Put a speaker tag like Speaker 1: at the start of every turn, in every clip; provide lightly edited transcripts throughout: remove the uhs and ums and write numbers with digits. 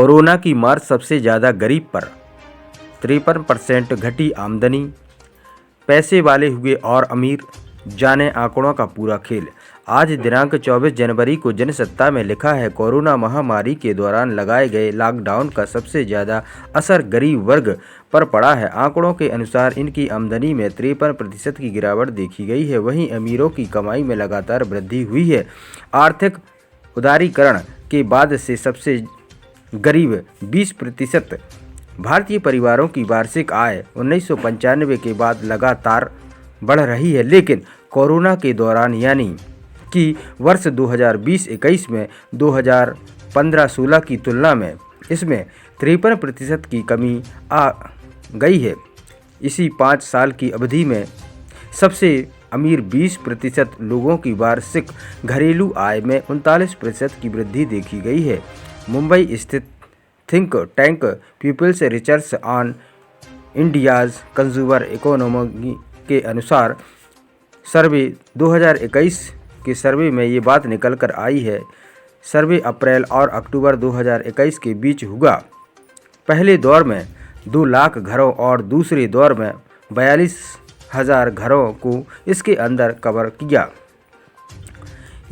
Speaker 1: Corona की मार सबसे ज़्यादा गरीब पर, 53% घटी आमदनी, पैसे वाले हुए और अमीर, जाने आंकड़ों का पूरा खेल। आज दिनांक 24 जनवरी को जनसत्ता में लिखा है, कोरोना महामारी के दौरान लगाए गए लॉकडाउन का सबसे ज़्यादा असर गरीब वर्ग पर पड़ा है। आंकड़ों के अनुसार इनकी आमदनी में 53% की गिरावट देखी गई है। वहीं अमीरों की कमाई में लगातार वृद्धि हुई है। आर्थिक उदारीकरण के बाद से सबसे गरीब 20%। भारतीय परिवारों की वार्षिक आय 1995 के बाद लगातार बढ़ रही है, लेकिन कोरोना के दौरान यानी कि वर्ष 2020-21 में 2015-16 की तुलना में इसमें 53% की कमी आ गई है। इसी 5 साल की अवधि में सबसे अमीर 20% लोगों की वार्षिक घरेलू आय में 39% की वृद्धि देखी गई है। मुंबई स्थित think tank People's Research on India's Consumer Economy के अनुसार सर्वे 2021 के सर्वे में ये बात निकल कर आई है। सर्वे अप्रैल और अक्टूबर 2021 के बीच हुआ। पहले दौर में 2 लाख घरों और दूसरे दौर में 42,000 घरों को इसके अंदर कवर किया।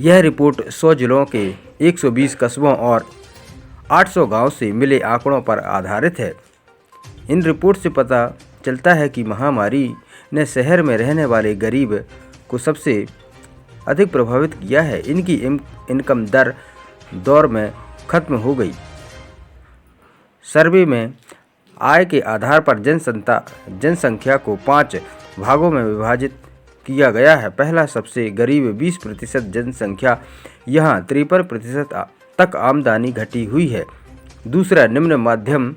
Speaker 1: यह रिपोर्ट 100 जिलों के 120 कस्बों और 800 गांव से मिले आंकड़ों पर आधारित है। इन रिपोर्ट से पता चलता है कि महामारी ने शहर में रहने वाले गरीब को सबसे अधिक प्रभावित किया है। इनकी इनकम दर दौर में खत्म हो गई। सर्वे में आय के आधार पर जनसंख्या को 5 भागों में विभाजित किया गया है। पहला, सबसे गरीब 20% जनसंख्या, यहाँ 53% तक आमदनी घटी हुई है। दूसरा, निम्न मध्यम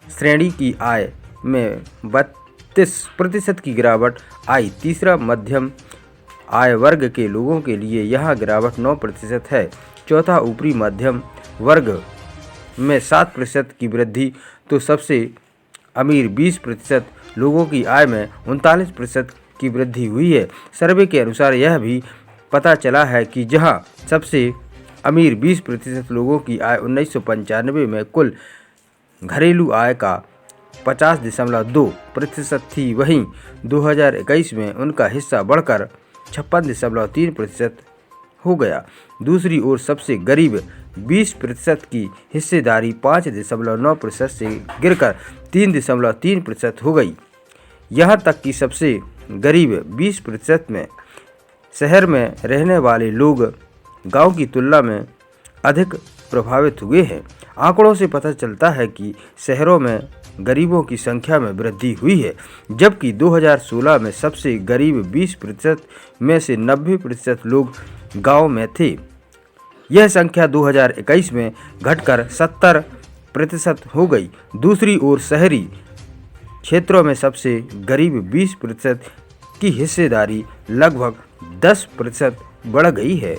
Speaker 1: श्रेणी की आय में 32% की गिरावट आई। तीसरा, मध्यम आय वर्ग के लोगों के लिए यह गिरावट 9% है। चौथा, ऊपरी मध्यम वर्ग में 7% की वृद्धि। तो सबसे अमीर 20% लोगों की आय में 39% की वृद्धि हुई है। सर्वे के अनुसार यह भी पता चला है कि जहां सबसे अमीर 20% लोगों की आय 1995 में कुल घरेलू आय का 50.2% थी, वहीं 2021 में उनका हिस्सा बढ़कर 56.3% हो गया। दूसरी ओर सबसे गरीब 20% की हिस्सेदारी 5.9% से गिरकर 3.3% हो गई। यहाँ तक कि सबसे गरीब 20% में शहर में रहने वाले लोग गांव की तुलना में अधिक प्रभावित हुए हैं। आंकड़ों से पता चलता है कि शहरों में गरीबों की संख्या में वृद्धि हुई है, जबकि 2016 में सबसे गरीब 20% में से 90% लोग गांव में थे। यह संख्या 2021 में घटकर 70% हो गई। दूसरी ओर शहरी क्षेत्रों में सबसे गरीब 20% की हिस्सेदारी लगभग 10% बढ़ गई है।